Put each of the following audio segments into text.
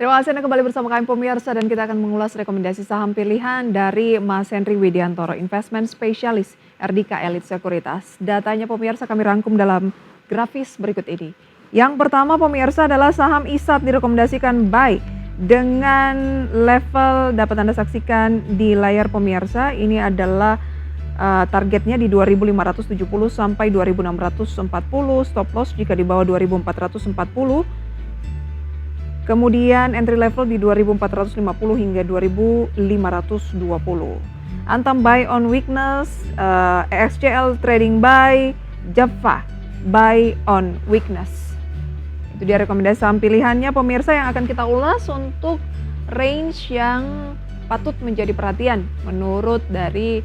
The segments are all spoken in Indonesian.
Terima kasih Anda kembali bersama kami pemirsa dan kita akan mengulas rekomendasi saham pilihan dari Mas Henry Widiantoro, Investment Specialist RDK Elite Sekuritas. Datanya pemirsa kami rangkum dalam grafis berikut ini. Yang pertama pemirsa adalah saham ISAT direkomendasikan buy dengan level dapat Anda saksikan di layar pemirsa. Ini adalah targetnya di 2.570 sampai 2.640, stop loss jika di bawah 2.440. Kemudian entry level di 2.450 hingga 2.520. Antam buy on weakness, EXCL trading buy, Java buy on weakness. Itu dia rekomendasi saham pilihannya pemirsa yang akan kita ulas untuk range yang patut menjadi perhatian menurut dari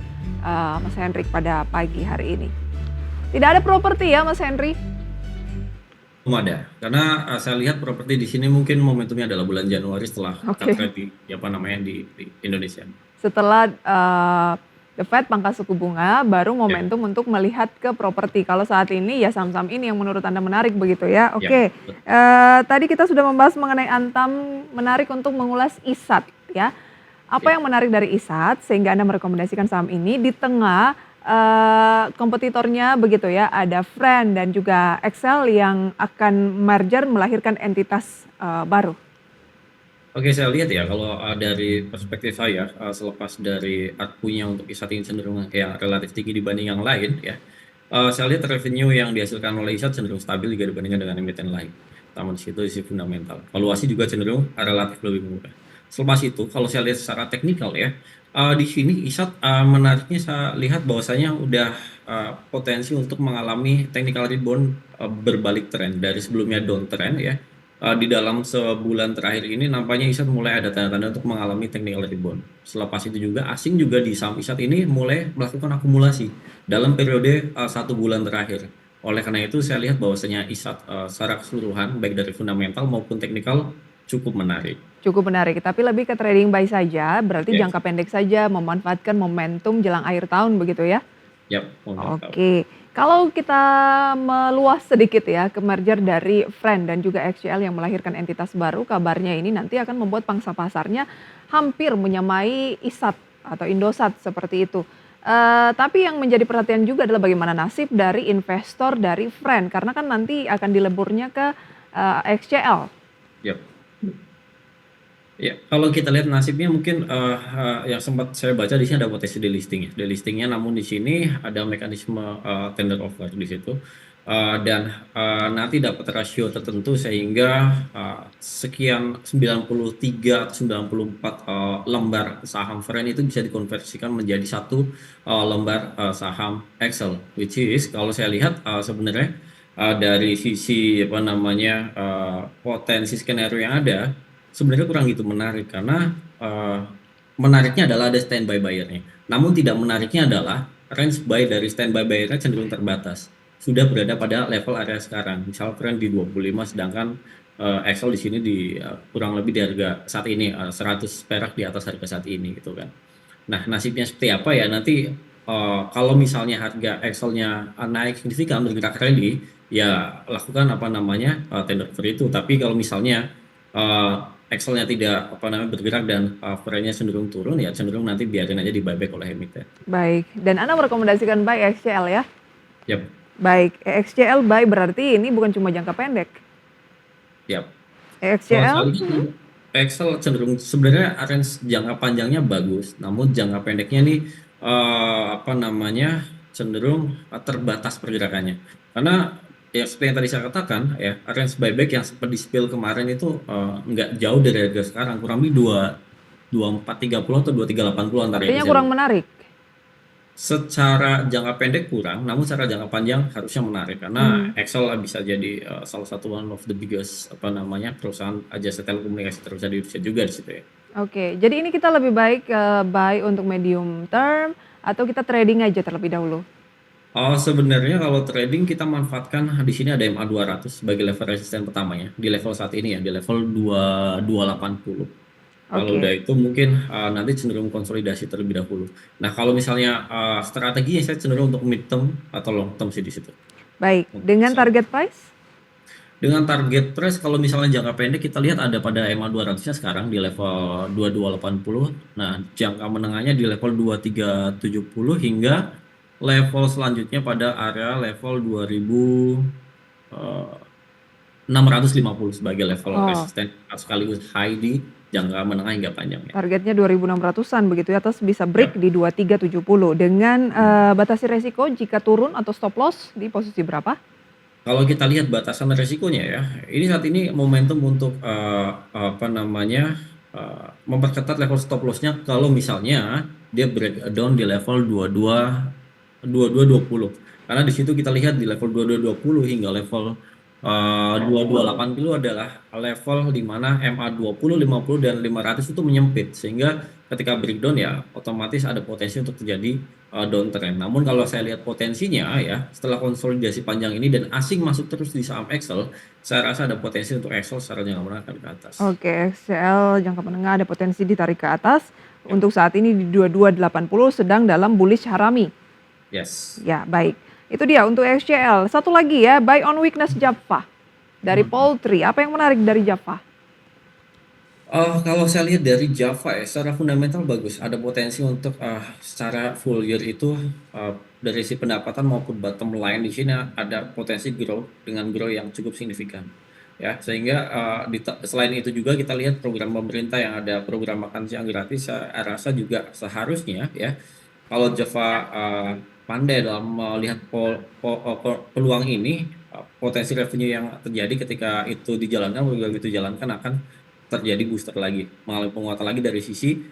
Mas Henry pada pagi hari ini. Tidak ada properti ya Mas Henry? Belum ada, karena saya lihat properti di sini mungkin momentumnya adalah bulan Januari setelah cut rate di Indonesia. Setelah The Fed pangkas suku bunga, baru momentum untuk melihat ke properti. Kalau saat ini ya saham-saham ini yang menurut Anda menarik begitu ya. Oke. Tadi kita sudah membahas mengenai Antam, menarik untuk mengulas ISAT ya. Apa yang menarik dari ISAT sehingga Anda merekomendasikan saham ini di tengah kompetitornya begitu ya, ada Friend dan juga Excel yang akan merger melahirkan entitas baru. Oke, saya lihat ya kalau dari perspektif saya selepas dari ARPU-nya untuk ISAT ini cenderung yang relatif tinggi dibanding yang lain ya. Saya lihat revenue yang dihasilkan oleh ISAT cenderung stabil jika dibandingkan dengan emiten lain. Taman di situ isi fundamental. Valuasi juga cenderung relatif lebih murah. Selepas itu, kalau saya lihat secara teknikal ya, di sini ISAT menariknya saya lihat bahwasanya udah potensi untuk mengalami technical rebound berbalik tren dari sebelumnya downtrend ya. Di dalam sebulan terakhir ini nampaknya ISAT mulai ada tanda-tanda untuk mengalami technical rebound. Selepas itu juga asing juga di saham ISAT ini mulai melakukan akumulasi dalam periode 1 bulan terakhir. Oleh karena itu saya lihat bahwasanya ISAT secara keseluruhan baik dari fundamental maupun teknikal cukup menarik. Cukup menarik, tapi lebih ke trading buy saja, berarti jangka pendek saja memanfaatkan momentum jelang akhir tahun begitu ya? Oke, kalau kita meluas sedikit ya ke merger dari Friend dan juga XCL yang melahirkan entitas baru, kabarnya ini nanti akan membuat pangsa pasarnya hampir menyamai ISAT atau Indosat seperti itu. Tapi yang menjadi perhatian juga adalah bagaimana nasib dari investor dari Friend, karena kan nanti akan dileburnya ke XCL. Ya, kalau kita lihat nasibnya mungkin yang sempat saya baca di sini ada potensi delisting ya. Delistingnya namun di sini ada mekanisme tender offer di situ. Dan nanti dapat rasio tertentu sehingga sekian 93 atau 94 lembar saham Friend itu bisa dikonversikan menjadi satu lembar saham Excel, which is kalau saya lihat sebenarnya dari sisi potensi skenario yang ada sebenarnya kurang gitu menarik karena menariknya adalah ada standby buyer-nya. Namun tidak menariknya adalah range buy dari standby buyer-nya cenderung terbatas. Sudah berada pada level area sekarang. Misal Friend di 25 sedangkan Excel di sini di kurang lebih di harga saat ini 100 perak di atas harga saat ini gitu kan. Nah, nasibnya seperti apa ya nanti kalau misalnya harga Excel-nya naik signifikan bergerak rally ya lakukan tender offer itu. Tapi kalau misalnya Excel-nya tidak bergerak dan Friend-nya cenderung turun ya cenderung nanti biarin aja di buyback oleh emiten. Baik, dan Anda merekomendasikan buy XCL ya? Yap. Baik, XCL buy berarti ini bukan cuma jangka pendek. Yap. XCL? Excel cenderung sebenarnya range jangka panjangnya bagus, namun jangka pendeknya nih cenderung terbatas pergerakannya. Karena ya seperti yang tadi saya katakan ya range buyback yang seperti spill kemarin itu nggak jauh dari harga sekarang, kurang lebih 2430 atau 2380 antara artinya kurang menarik. Secara jangka pendek kurang, namun secara jangka panjang harusnya menarik karena Excel bisa jadi salah satu one of the biggest perusahaan jasa telekomunikasi terbesar di Indonesia juga di situ ya. Oke, jadi ini kita lebih baik buy untuk medium term atau kita trading aja terlebih dahulu? Sebenarnya kalau trading kita manfaatkan di sini ada MA 200 sebagai level resisten pertamanya di level saat ini ya di level 2280. Kalau udah itu mungkin nanti cenderung konsolidasi terlebih dahulu. Nah kalau misalnya strateginya saya cenderung untuk mid term atau long term sih di situ. Baik, dengan target price? Dengan target price kalau misalnya jangka pendek kita lihat ada pada EMA 200-nya sekarang di level 2280. Nah, jangka menengahnya di level 2370 hingga level selanjutnya pada area level 2650 sebagai level Oh, resisten sekaligus high di jangka menengah hingga panjangnya. targetnya 2.600-an begitu ya, terus bisa break Ya. di 2370 dengan batasi resiko jika turun atau stop loss di posisi berapa? Kalau kita lihat batasan resikonya ya, ini saat ini momentum untuk apa namanya memperketat level stop loss-nya kalau misalnya dia breakdown di level 2220. Karena di situ kita lihat di level 2220 hingga level 2280 adalah level di mana MA 20, 50 dan 500 itu menyempit sehingga ketika breakdown ya otomatis ada potensi untuk terjadi downtrend. Namun kalau saya lihat potensinya ya setelah konsolidasi panjang ini dan asing masuk terus di saham Excel, saya rasa ada potensi untuk Excel secara jangka menengah akan ke atas. Oke, XL jangka menengah ada potensi ditarik ke atas. Ya. Untuk saat ini di 2280 sedang dalam bullish harami. Yes. Ya, baik. Itu dia untuk XCL. Satu lagi ya, buy on weakness Java. Dari Poultry, apa yang menarik dari Java? Kalau saya lihat dari Java ya, secara fundamental bagus. Ada potensi untuk secara full year itu dari si pendapatan maupun bottom line di sini ada potensi grow dengan grow yang cukup signifikan. Ya, sehingga selain itu juga kita lihat program pemerintah yang ada program makan siang gratis, saya rasa juga seharusnya ya kalau Java pandai dalam melihat peluang ini, potensi revenue yang terjadi ketika itu dijalankan, program itu dijalankan akan terjadi booster lagi, mengalami penguatan lagi dari sisi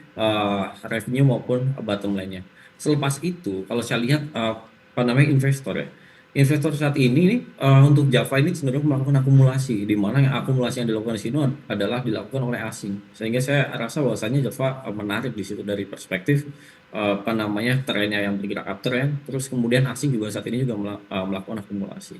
revenue maupun bottom line-nya. Selepas itu, kalau saya lihat apa namanya investor ya, investor saat ini nih, untuk Java ini cenderung melakukan akumulasi, di mana yang akumulasi yang dilakukan di sini adalah dilakukan oleh asing. Sehingga saya rasa bahwasanya Java menarik di situ dari perspektif apa namanya trennya yang bergerak uptrend, terus kemudian asing juga saat ini juga melakukan akumulasi.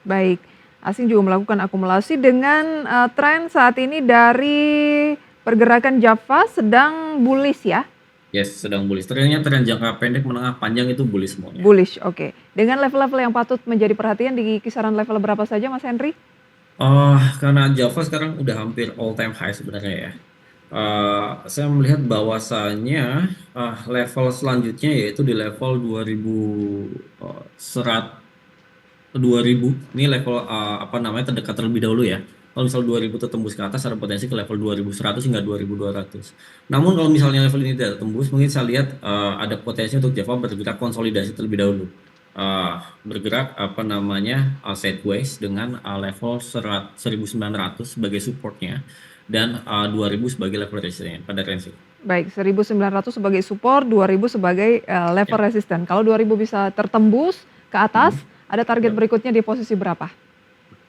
Baik, asing juga melakukan akumulasi dengan tren saat ini dari pergerakan Java sedang bullish ya? Yes, sedang bullish. Trennya tren jangka pendek, menengah, panjang itu bullish semuanya. Bullish, oke. Dengan level-level yang patut menjadi perhatian di kisaran level berapa saja Mas Henry? Karena Java sekarang udah hampir all time high sebenarnya ya. Saya melihat bahwasanya level selanjutnya yaitu di level 2000 ini level apa namanya terdekat terlebih dahulu ya. Kalau misal 2000 tertembus ke atas ada potensi ke level 2100 hingga 2200. Namun kalau misalnya level ini tidak tembus, mungkin saya lihat ada potensi untuk Java bergerak konsolidasi terlebih dahulu. Bergerak apa namanya sideways dengan level 1900 sebagai supportnya dan 2000 sebagai level resistance pada range. Baik, 1.900 sebagai support, 2.000 sebagai level Ya. resisten. Kalau 2.000 bisa tertembus ke atas, ada target Ya. berikutnya di posisi berapa?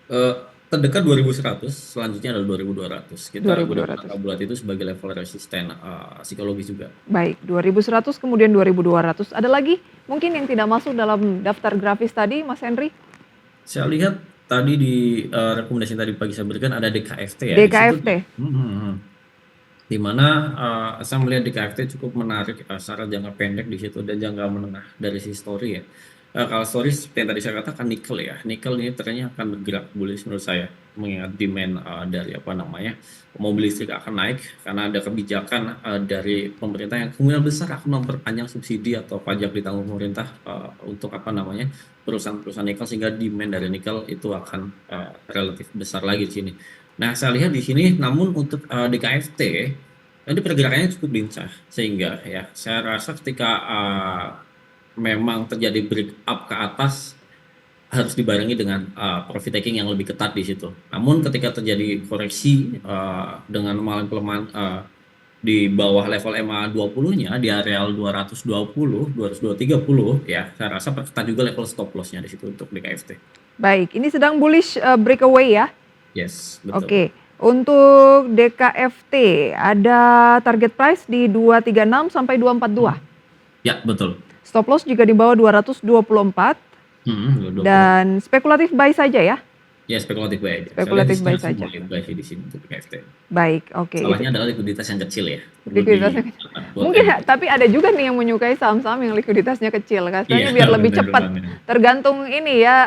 Eh, Terdekat 2100, selanjutnya adalah 2200. Kita gunakan 2.200. angka bulat itu sebagai level resisten psikologis juga. Baik, 2.100 kemudian 2.200. Ada lagi mungkin yang tidak masuk dalam daftar grafis tadi, Mas Henry? Saya lihat tadi di rekomendasi tadi pagi saya berikan ada DKFT ya. Di situ DKFT. di mana saya melihat DKFT cukup menarik secara jangka pendek di situ dan jangka menengah dari si story ya. Kalau story seperti yang tadi saya katakan nikel ya, nikel ini trennya akan bergerak bullish menurut saya mengingat demand dari apa namanya mobil listrik akan naik karena ada kebijakan dari pemerintah yang kemungkinan besar akan memperpanjang subsidi atau pajak ditanggung pemerintah untuk apa namanya perusahaan-perusahaan nikel sehingga demand dari nikel itu akan relatif besar lagi di sini. Nah, saya lihat di sini namun untuk DKFT ini pergerakannya cukup lincah sehingga ya saya rasa ketika memang terjadi break up ke atas harus dibarengi dengan profit taking yang lebih ketat di situ. Namun ketika terjadi koreksi dengan mengalami pelemahan di bawah level EMA 20-nya di areal 220, 230 ya, saya rasa perketat juga level stop loss-nya di situ untuk DKFT. Baik, ini sedang bullish breakaway ya? Yes, betul. Oke, untuk DKFT ada target price di 236 sampai 242. Ya, betul. Stop loss juga di bawah 224 dan spekulatif buy saja ya. Ya spekulatif buy aja. Saya lihat di Spekulatif sini buy harusnya saja. boleh buy sih di sini untuk KFT. Baik, oke. Salahnya adalah likuiditas yang kecil ya, perlu Likuiditasnya kecil. Mungkin MA. tapi ada juga nih yang menyukai saham-saham yang likuiditasnya kecil, Iya, katanya biar lebih benar cepat. banget. Tergantung ini ya,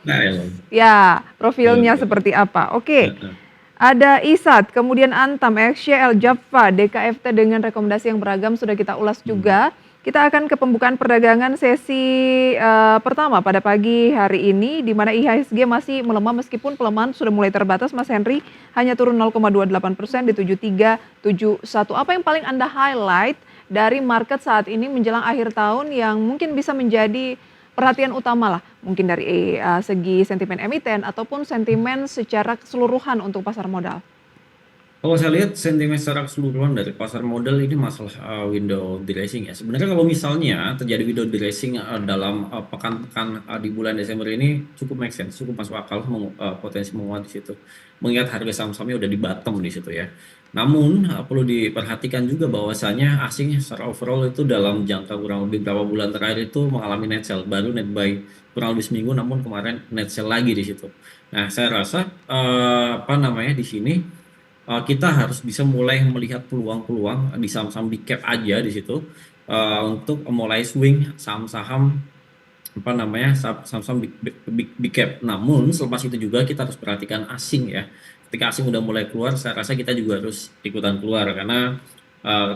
Nah, elok. ya profilnya Betul. seperti apa. Oke, Heeh. ada ISAT, kemudian Antam, XCL, Java, DKFT dengan rekomendasi yang beragam sudah kita ulas juga. Kita akan ke pembukaan perdagangan sesi pertama pada pagi hari ini, di mana IHSG masih melemah meskipun pelemahan sudah mulai terbatas, Mas Henry, hanya turun 0,28% di 7371. Apa yang paling Anda highlight dari market saat ini menjelang akhir tahun yang mungkin bisa menjadi perhatian utama lah, mungkin dari segi sentimen emiten ataupun sentimen secara keseluruhan untuk pasar modal? Kalau saya lihat sentimen secara keseluruhan dari pasar modal ini masalah window dressing ya. Sebenarnya kalau misalnya terjadi window dressing dalam pekan-pekan di bulan Desember ini cukup make sense, cukup masuk akal potensi menguat di situ. Mengingat harga saham-sahamnya udah di bottom di situ ya. Namun perlu diperhatikan juga bahwasanya asing secara overall itu dalam jangka kurang lebih beberapa bulan terakhir itu mengalami net sell, baru net buy kurang lebih seminggu, namun kemarin net sell lagi di situ. Nah, saya rasa di sini kita harus bisa mulai melihat peluang-peluang di saham-saham big cap aja di situ untuk mulai swing saham-saham saham-saham big cap. Namun selepas itu juga kita harus perhatikan asing ya. Ketika asing udah mulai keluar, saya rasa kita juga harus ikutan keluar karena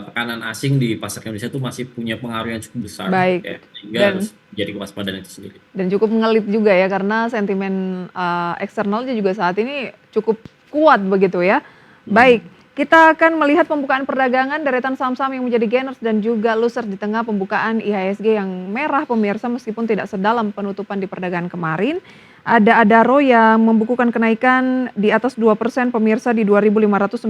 tekanan asing di pasar Indonesia itu masih punya pengaruh yang cukup besar Baik, ya, sehingga dan harus jadi kewaspadaan itu sendiri. cukup mengelit juga ya karena sentimen eksternalnya juga saat ini cukup kuat begitu ya. Baik, kita akan melihat pembukaan perdagangan deretan saham-saham yang menjadi gainers dan juga losers di tengah pembukaan IHSG yang merah pemirsa meskipun tidak sedalam penutupan di perdagangan kemarin. Ada Adaro yang membukukan kenaikan di atas 2% pemirsa di 2.590.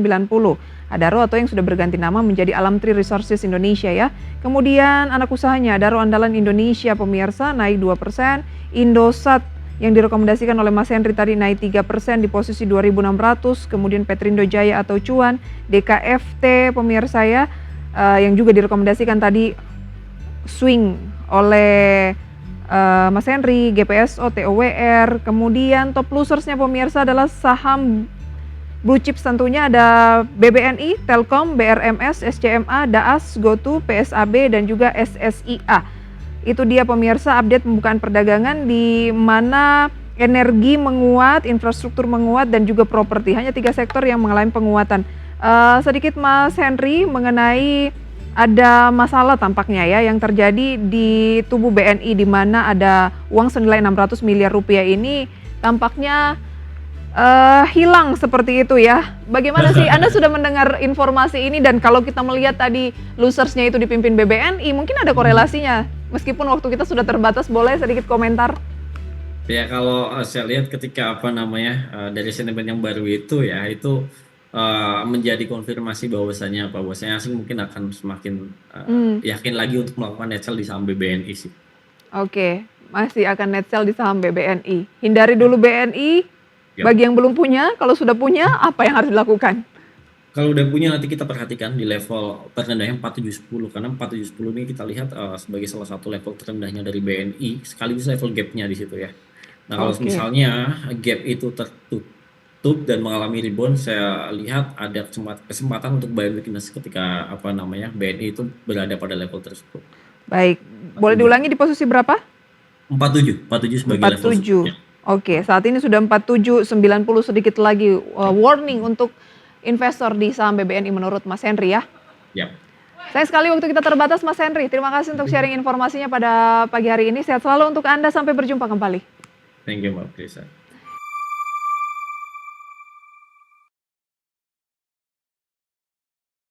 Adaro atau yang sudah berganti nama menjadi Alamtri Resources Indonesia ya. Kemudian anak usahanya Adaro Andalan Indonesia pemirsa naik 2%. Indosat yang direkomendasikan oleh Mas Henry tadi naik 3% di posisi 2.600, kemudian Petrindo Jaya atau Cuan, DKFT pemirsa ya, yang juga direkomendasikan tadi swing oleh Mas Henry, GPSO, TOWR, kemudian top losersnya pemirsa adalah saham blue chips tentunya ada BBNI, Telkom, BRMS, SCMA, DAAS, GoTo, PSAB, dan juga SSIA. Itu dia pemirsa update pembukaan perdagangan di mana energi menguat, infrastruktur menguat, dan juga properti. Hanya 3 sektor yang mengalami penguatan. Sedikit Mas Henry mengenai ada masalah tampaknya ya yang terjadi di tubuh BNI di mana ada uang senilai 600 miliar rupiah ini tampaknya hilang seperti itu ya. Bagaimana sih Anda sudah mendengar informasi ini dan kalau kita melihat tadi losersnya itu dipimpin BBNI mungkin ada korelasinya meskipun waktu kita sudah terbatas, boleh sedikit komentar? Ya kalau saya lihat ketika dari sentimen yang baru itu ya itu menjadi konfirmasi bahwasanya asing mungkin akan semakin yakin lagi untuk melakukan net sell di saham BBNI sih. Oke, masih akan net sell di saham BBNI. Hindari dulu BNI. Bagi yang belum punya, kalau sudah punya apa yang harus dilakukan? Kalau udah punya nanti kita perhatikan di level terendahnya 4710 karena 4710 ini kita lihat sebagai salah satu level terendahnya dari BNI sekaligus level gap-nya di situ ya. Nah kalau misalnya gap itu tertutup dan mengalami rebound, saya lihat ada kesempatan untuk buy weakness ketika BNI itu berada pada level tersebut. Baik, boleh diulangi di posisi berapa? 47 sebagai level support. Oke, saat ini sudah 47.90 sedikit lagi warning untuk investor di saham BBNI menurut Mas Henry ya. Yap. Sayang sekali waktu kita terbatas Mas Henry. Terima kasih untuk sharing informasinya pada pagi hari ini. Sehat selalu untuk Anda, sampai berjumpa kembali. Thank you Mbak Prisa.